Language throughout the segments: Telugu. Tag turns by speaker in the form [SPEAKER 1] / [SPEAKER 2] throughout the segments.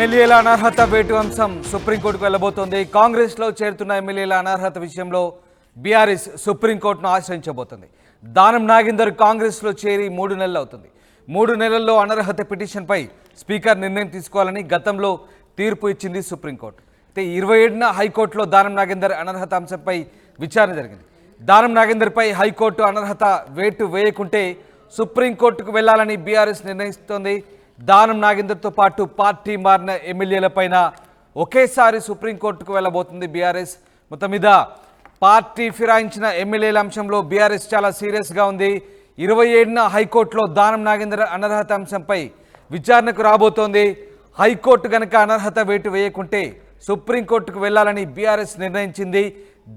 [SPEAKER 1] ఎమ్మెల్యేల అనర్హత వేటు అంశం సుప్రీంకోర్టుకు వెళ్లబోతోంది. కాంగ్రెస్లో చేరుతున్న ఎమ్మెల్యేల అనర్హత విషయంలో బీఆర్ఎస్ సుప్రీంకోర్టును ఆశ్రయించబోతోంది. దానం నాగేందర్ కాంగ్రెస్లో చేరి 3 నెలలు అవుతుంది. 3 నెలల్లో అనర్హత పిటిషన్పై స్పీకర్ నిర్ణయం తీసుకోవాలని గతంలో తీర్పు ఇచ్చింది సుప్రీంకోర్టు. అయితే 27న హైకోర్టులో దానం నాగేందర్ అనర్హత అంశంపై విచారణ జరిగింది. దానం నాగేందర్పై హైకోర్టు అనర్హత వేటు వేయకుంటే సుప్రీంకోర్టుకు వెళ్లాలని బీఆర్ఎస్ నిర్ణయిస్తోంది. దానం నాగేందర్తో పాటు పార్టీ మారిన ఎమ్మెల్యేలపైన ఒకేసారి సుప్రీంకోర్టుకు వెళ్లబోతుంది బీఆర్ఎస్. మొత్తం మీద పార్టీ ఫిరాయించిన ఎమ్మెల్యేల అంశంలో బీఆర్ఎస్ చాలా సీరియస్గా ఉంది. 27న హైకోర్టులో దానం నాగేందర్ అనర్హత అంశంపై విచారణకు రాబోతోంది. హైకోర్టు గనక అనర్హత వేటు వేయకుంటే సుప్రీంకోర్టుకు వెళ్లాలని బీఆర్ఎస్ నిర్ణయించింది.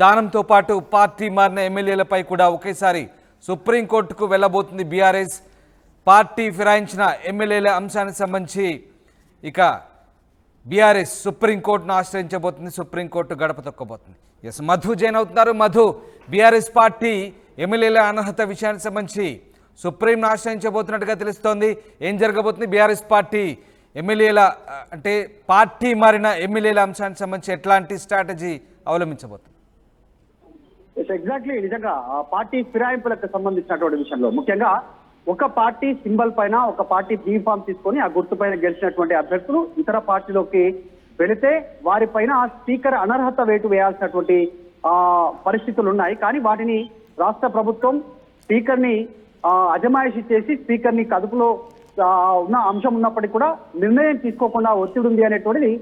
[SPEAKER 1] దానంతో పాటు పార్టీ మారిన ఎమ్మెల్యేలపై కూడా ఒకేసారి సుప్రీంకోర్టుకు వెళ్లబోతుంది బీఆర్ఎస్. పార్టీ ఫిరాయించిన ఎమ్మెల్యేల అంశానికి సంబంధించి ఇక బీఆర్ఎస్ సుప్రీంకోర్టును ఆశ్రయించబోతుంది. సుప్రీంకోర్టు గడప తొక్కబోతుంది. ఎస్, మధు జైన్ అవుతున్నారు. మధు, బీఆర్ఎస్ పార్టీ ఎమ్మెల్యేల అనర్హత విషయానికి సంబంధించి సుప్రీంను ఆశ్రయించబోతున్నట్టుగా తెలుస్తోంది. ఏం జరగబోతుంది? బీఆర్ఎస్ పార్టీ ఎమ్మెల్యేల అంటే పార్టీ మారిన ఎమ్మెల్యేల అంశానికి సంబంధించి ఎట్లాంటి స్ట్రాటజీ అవలంబించబోతుంది?
[SPEAKER 2] ఎగ్జాక్ట్లీ, నిజంగా పార్టీ ఫిరాయింపులకు సంబంధించినటువంటి విషయంలో ముఖ్యంగా ఒక పార్టీ సింబల్ పైన ఒక పార్టీ బీఫామ్ తీసుకొని ఆ గుర్తు పైన గెలిచినటువంటి అభ్యర్థులు ఇతర పార్టీలోకి వెళితే వారిపైన స్పీకర్ అనర్హత వేటు వేయాల్సినటువంటి పరిస్థితులు ఉన్నాయి. కానీ వాటిని రాష్ట్ర ప్రభుత్వం స్పీకర్ ని అజమాయిషి చేసి స్పీకర్ ని కదుపులో ఉన్న అంశం ఉన్నప్పటికీ కూడా నిర్ణయం తీసుకోకుండా ఒత్తిడి ఉంది అనేటువంటిది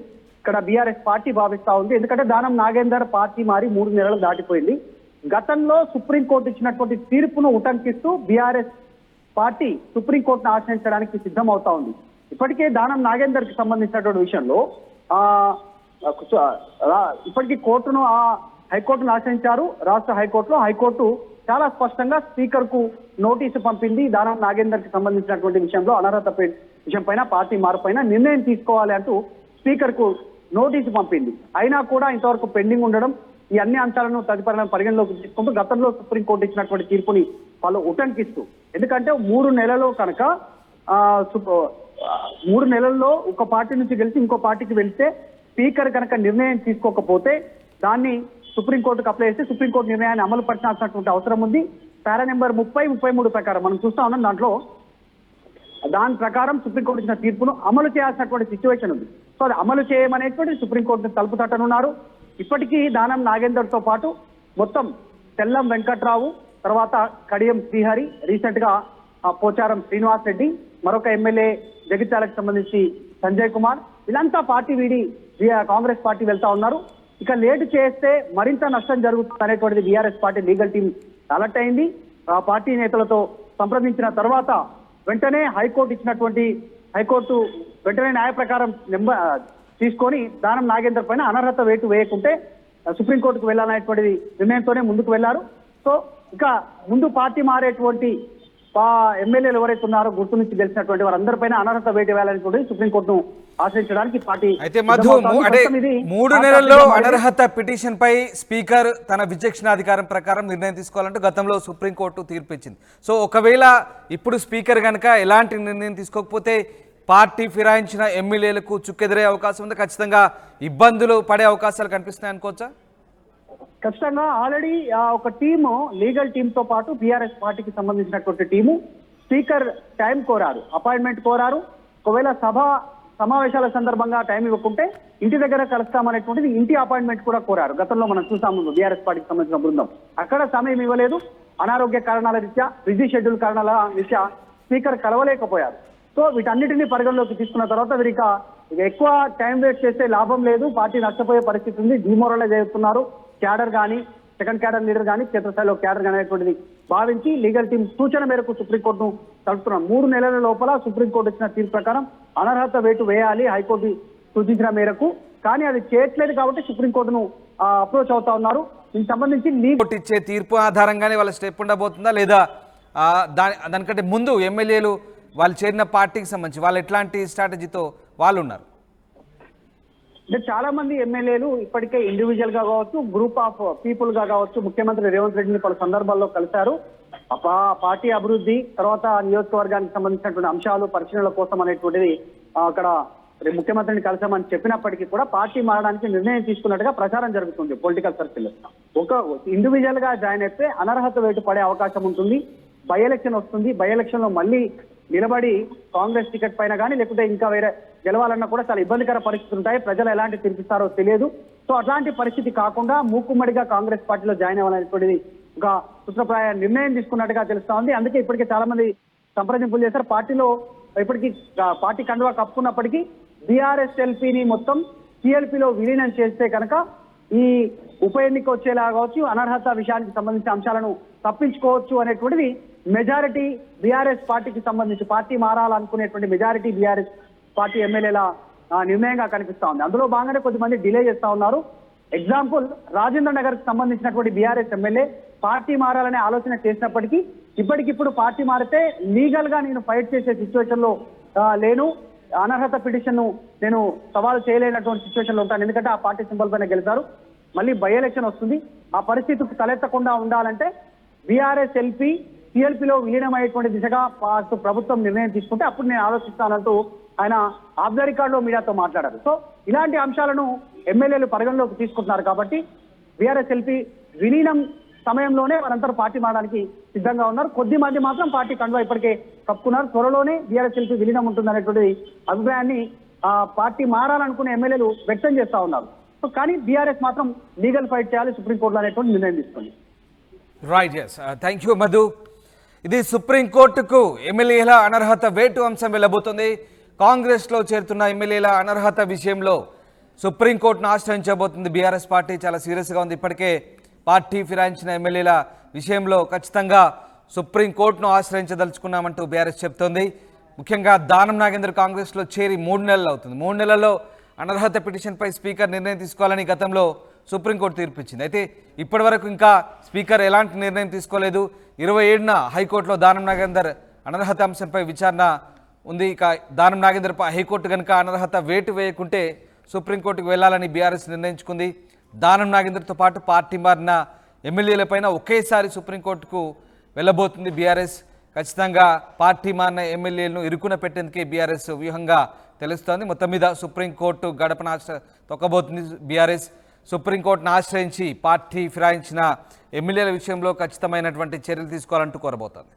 [SPEAKER 2] ఇక్కడ బీఆర్ఎస్ పార్టీ భావిస్తా ఉంది. ఎందుకంటే దానం నాగేందర్ పార్టీ మారి 3 నెలలు దాటిపోయింది. గతంలో సుప్రీంకోర్టు ఇచ్చినటువంటి తీర్పును ఉటంకిస్తూ బీఆర్ఎస్ పార్టీ సుప్రీంకోర్టును ఆశ్రయించడానికి సిద్ధం అవుతా ఉంది. ఇప్పటికే దానం నాగేందర్ కి సంబంధించినటువంటి విషయంలో ఇప్పటికీ కోర్టును హైకోర్టును ఆశ్రయించారు. రాష్ట్ర హైకోర్టు చాలా స్పష్టంగా స్పీకర్ కు నోటీసు పంపింది. దానం నాగేందర్ కి సంబంధించినటువంటి విషయంలో అనర్హత విషయం పైన పార్టీ మార్పు పైన నిర్ణయం తీసుకోవాలి అంటూ స్పీకర్ కు నోటీసు పంపింది. అయినా కూడా ఇంతవరకు పెండింగ్ ఉండడం, ఈ అన్ని అంశాలను తదుపరి పరిగణలోకి తీసుకుంటూ గతంలో సుప్రీంకోర్టు ఇచ్చినటువంటి తీర్పుని వాళ్ళు ఉటంకిస్తూ, ఎందుకంటే 3 నెలలు కనుక 3 నెలల్లో ఒక పార్టీ నుంచి గెలిచి ఇంకో పార్టీకి వెళ్తే స్పీకర్ కనుక నిర్ణయం తీసుకోకపోతే దాన్ని సుప్రీంకోర్టుకు అప్లై చేస్తే సుప్రీంకోర్టు నిర్ణయాన్ని అమలు పరచాల్సినటువంటి అవసరం ఉంది. పారా నెంబర్ 30, 33 ప్రకారం మనం చూస్తా ఉన్నాం. దాంట్లో దాని ప్రకారం సుప్రీంకోర్టు ఇచ్చిన తీర్పును అమలు చేయాల్సినటువంటి సిచ్యువేషన్ ఉంది. సో అది అమలు చేయమనేటువంటి సుప్రీంకోర్టు తలుపు తట్టనున్నారు. ఇప్పటికీ దానం నాగేందర్ తో పాటు మొత్తం తెల్లం వెంకట్రావు, తర్వాత కడియం శ్రీహరి, రీసెంట్ గా పోచారం శ్రీనివాస్ రెడ్డి, మరొక ఎమ్మెల్యే జగిత్యాలకు సంబంధించి సంజయ్ కుమార్, వీళ్ళంతా పార్టీ వీడి కాంగ్రెస్ పార్టీ వెళ్తా ఉన్నారు. ఇక లేటు చేస్తే మరింత నష్టం జరుగుతుంది అనేటువంటిది BRS party legal team alert అయింది. పార్టీ నేతలతో సంప్రదించిన తర్వాత వెంటనే హైకోర్టు వెంటనే న్యాయ ప్రకారం తీసుకొని దానం నాగేందర్ పైన అనర్హత వేటు వేయకుంటే సుప్రీంకోర్టుకు వెళ్లాలనేటువంటి నిర్ణయంతోనే ముందుకు వెళ్లారు. సో ఇక ముందు పార్టీ మారేటువంటి ఎమ్మెల్యేలు ఎవరైతే ఉన్నారో గుర్తు నుంచి గెలిచినటువంటి వారందరిపైన అనర్హత వేటు వేయాలనేటువంటి సుప్రీంకోర్టును ఆశ్రయించడానికి పార్టీ.
[SPEAKER 1] అయితే మధు, అంటే 3 నెలల్లో అనర్హత పిటిషన్ పై స్పీకర్ తన విచక్షణాధికారం ప్రకారం నిర్ణయం తీసుకోవాలంటూ గతంలో సుప్రీంకోర్టు తీర్పు ఇచ్చింది. సో ఒకవేళ ఇప్పుడు స్పీకర్ కనుక ఎలాంటి నిర్ణయం తీసుకోకపోతే పార్టీ ఫిరాయించిన ఎమ్మెల్యేలకు చుక్కెదిరే అవకాశం ఉంది. ఖచ్చితంగా ఇబ్బందులు పడే అవకాశాలు కనిపిస్తున్నాయి అనుకోవచ్చా?
[SPEAKER 2] ఖచ్చితంగా ఆల్రెడీ ఒక టీము, లీగల్ టీమ్ తో పాటు బీఆర్ఎస్ పార్టీకి సంబంధించినటువంటి టీము స్పీకర్ టైం కోరారు, అపాయింట్మెంట్ కోరారు. ఒకవేళ సమావేశాల సందర్భంగా టైం ఇవ్వకుంటే ఇంటి దగ్గర కలుస్తామనేటువంటిది ఇంటి అపాయింట్మెంట్ కూడా కోరారు. గతంలో మనం చూసాము బీఆర్ఎస్ పార్టీకి సంబంధించిన బృందం అక్కడ సమయం ఇవ్వలేదు. అనారోగ్య కారణాల రీత్యా, బిజీ షెడ్యూల్ కారణాల రీత్యా స్పీకర్ కలవలేకపోయారు. సో వీటన్నిటినీ పరిగణలోకి తీసుకున్న తర్వాత వీరిక ఎక్కువ టైం వేస్ట్ చేస్తే లాభం లేదు, పార్టీ నష్టపోయే పరిస్థితి ఉంది, డిమోరలైజ్ అవుతున్నారు క్యాడర్ కానీ, సెకండ్ క్యాడర్ లీడర్ కానీ, క్షేత్రస్థాయిలో క్యాడర్ కానీ అనేటువంటిది భావించి లీగల్ టీం సూచన మేరకు సుప్రీంకోర్టును తలుపుతున్నాం. 3 నెలల లోపల సుప్రీంకోర్టు ఇచ్చిన తీర్పు ప్రకారం అనర్హత వేటు వేయాలి హైకోర్టు సూచించిన మేరకు. కానీ అది చేయట్లేదు కాబట్టి సుప్రీంకోర్టును అప్రోచ్ అవుతా ఉన్నారు. దీనికి సంబంధించి
[SPEAKER 1] కోర్టు ఇచ్చే తీర్పు ఆధారంగానే వాళ్ళ స్టెప్ ఉండబోతుందా, లేదా దానికంటే ముందు ఎమ్మెల్యేలు వాళ్ళు చేరిన పార్టీకి సంబంధించి వాళ్ళు ఎట్లాంటి స్ట్రాటజీతో వాళ్ళు ఉన్నారు?
[SPEAKER 2] అంటే చాలా మంది ఎమ్మెల్యేలు ఇప్పటికే ఇండివిజువల్ గా కావచ్చు, గ్రూప్ ఆఫ్ పీపుల్ గా కావచ్చు, ముఖ్యమంత్రి రేవంత్ రెడ్డిని పలు సందర్భాల్లో కలిశారు. పార్టీ అభివృద్ధి తర్వాత నియోజకవర్గానికి సంబంధించినటువంటి అంశాలు పరిశీలనల కోసం అనేటువంటిది అక్కడ రేపు ముఖ్యమంత్రిని కలిసామని చెప్పినప్పటికీ కూడా పార్టీ మారడానికి నిర్ణయం తీసుకున్నట్టుగా ప్రచారం జరుగుతుంది పొలిటికల్ సర్కిల్. ఒక ఇండివిజువల్ గా జాయిన్ అయితే అనర్హత వేటు పడే అవకాశం ఉంటుంది. బై ఎలక్షన్ వస్తుంది. బై ఎలక్షన్ లో మళ్ళీ నిలబడి కాంగ్రెస్ టికెట్ పైన కానీ లేకపోతే ఇంకా వేరే గెలవాలన్నా కూడా చాలా ఇబ్బందికర పరిస్థితులు ఉంటాయి. ప్రజలు ఎలాంటి తీర్పిస్తారో తెలియదు. సో అట్లాంటి పరిస్థితి కాకుండా మూకుమ్మడిగా కాంగ్రెస్ పార్టీలో జాయిన్ అవ్వాలనేటువంటిది ఒక సూత్రప్రాయ నిర్ణయం తీసుకున్నట్టుగా తెలుస్తా ఉంది. అందుకే ఇప్పటికే చాలా మంది సంప్రదింపులు చేశారు. పార్టీలో ఇప్పటికీ పార్టీ కండువా కప్పుకున్నప్పటికీ బీఆర్ఎస్ ఎల్పీని మొత్తం సిఎల్పీలో విలీనం చేస్తే కనుక ఈ ఉప ఎన్నిక వచ్చేలా కావచ్చు, అనర్హత విషయానికి సంబంధించిన అంశాలను తప్పించుకోవచ్చు అనేటువంటిది మెజారిటీ బీఆర్ఎస్ పార్టీకి సంబంధించి పార్టీ మారాలనుకునేటువంటి మెజారిటీ బీఆర్ఎస్ పార్టీ ఎమ్మెల్యేల నిర్ణయంగా కనిపిస్తా ఉంది. అందులో భాగంగానే కొద్దిమంది డిలే చేస్తా ఉన్నారు. ఎగ్జాంపుల్, రాజేంద్ర నగర్ కి సంబంధించినటువంటి బీఆర్ఎస్ ఎమ్మెల్యే పార్టీ మారాలనే ఆలోచన చేసినప్పటికీ ఇప్పటికిప్పుడు పార్టీ మారితే లీగల్ గా నేను ఫైట్ చేసే సిచ్యువేషన్ లో లేను, అనర్హత పిటిషన్ నేను సవాలు చేయలేనటువంటి సిచ్యువేషన్ లో ఉంటాను. ఎందుకంటే ఆ పార్టీ సింబల్ పైన గెలిచారు. మళ్ళీ బై ఎలక్షన్ వస్తుంది. ఆ పరిస్థితికి తలెత్తకుండా ఉండాలంటే బీఆర్ఎస్ ఎల్పీ సిఎల్పీలో విలీనమయ్యేటువంటి దిశగా ప్రభుత్వం నిర్ణయం తీసుకుంటే అప్పుడు నేను ఆలోచిస్తానంటూ ఆయన ఆఫ్ ద రికార్డ్ లో మీడియాతో మాట్లాడారు. సో ఇలాంటి అంశాలను ఎమ్మెల్యేలు పరిగణలోకి తీసుకుంటున్నారు. కాబట్టి బీఆర్ఎస్ ఎల్పీ విలీనం సమయంలోనే వారందరూ పార్టీ మారడానికి సిద్ధంగా ఉన్నారు. కొద్ది మంది మాత్రం పార్టీ కండువా ఇప్పటికే కప్పుకున్నారు. త్వరలోనే బీఆర్ఎస్ ఎల్పీ విలీనం ఉంటుందనేటువంటి అభిప్రాయాన్ని పార్టీ మారాలనుకునే ఎమ్మెల్యేలు వ్యక్తం చేస్తా ఉన్నారు. సో కానీ బీఆర్ఎస్ మాత్రం లీగల్ ఫైట్ చేయాలి సుప్రీంకోర్టులో అనేటువంటి నిర్ణయం తీసుకుంది.
[SPEAKER 1] Right, yes, thank you Madhu. ఇది సుప్రీంకోర్టుకు ఎమ్మెల్యేల అనర్హత వేటు అంశం వెళ్ళబోతుంది. కాంగ్రెస్లో చేరుతున్న ఎమ్మెల్యేల అనర్హత విషయంలో సుప్రీంకోర్టును ఆశ్రయించబోతుంది బీఆర్ఎస్ పార్టీ. చాలా సీరియస్గా ఉంది. ఇప్పటికే పార్టీ ఫిరాయించిన ఎమ్మెల్యేల విషయంలో ఖచ్చితంగా సుప్రీంకోర్టును ఆశ్రయించదలుచుకున్నామంటూ బీఆర్ఎస్ చెప్తోంది. ముఖ్యంగా దానం నాగేందర్ కాంగ్రెస్లో చేరి 3 నెలలు అవుతుంది. 3 నెలల్లో అనర్హత పిటిషన్పై స్పీకర్ నిర్ణయం తీసుకోవాలని గతంలో సుప్రీంకోర్టు తీర్పిచ్చింది. అయితే ఇప్పటి వరకు ఇంకా స్పీకర్ ఎలాంటి నిర్ణయం తీసుకోలేదు. 27న హైకోర్టులో దానం నాగేందర్ అనర్హత అంశంపై విచారణ ఉంది. ఇక దానం నాగేందర్పై హైకోర్టు కనుక అనర్హత వేటు వేయకుంటే సుప్రీంకోర్టుకు వెళ్లాలని బీఆర్ఎస్ నిర్ణయించుకుంది. దానం నాగేందర్తో పాటు పార్టీ మారిన ఎమ్మెల్యేలపైన ఒకేసారి సుప్రీంకోర్టుకు వెళ్ళబోతుంది బీఆర్ఎస్. ఖచ్చితంగా పార్టీ మారిన ఎమ్మెల్యేలను ఇరుకున పెట్టేందుకే బీఆర్ఎస్ వ్యూహంగా తెలుస్తోంది. మొత్తం మీద సుప్రీంకోర్టు గడపను తొక్కబోతుంది బీఆర్ఎస్. సుప్రీంకోర్టును ఆశ్రయించి పార్టీ ఫిరాయించిన ఎమ్మెల్యేల విషయంలో ఖచ్చితమైనటువంటి చర్యలు తీసుకోవాలంటూ కోరబోతోంది.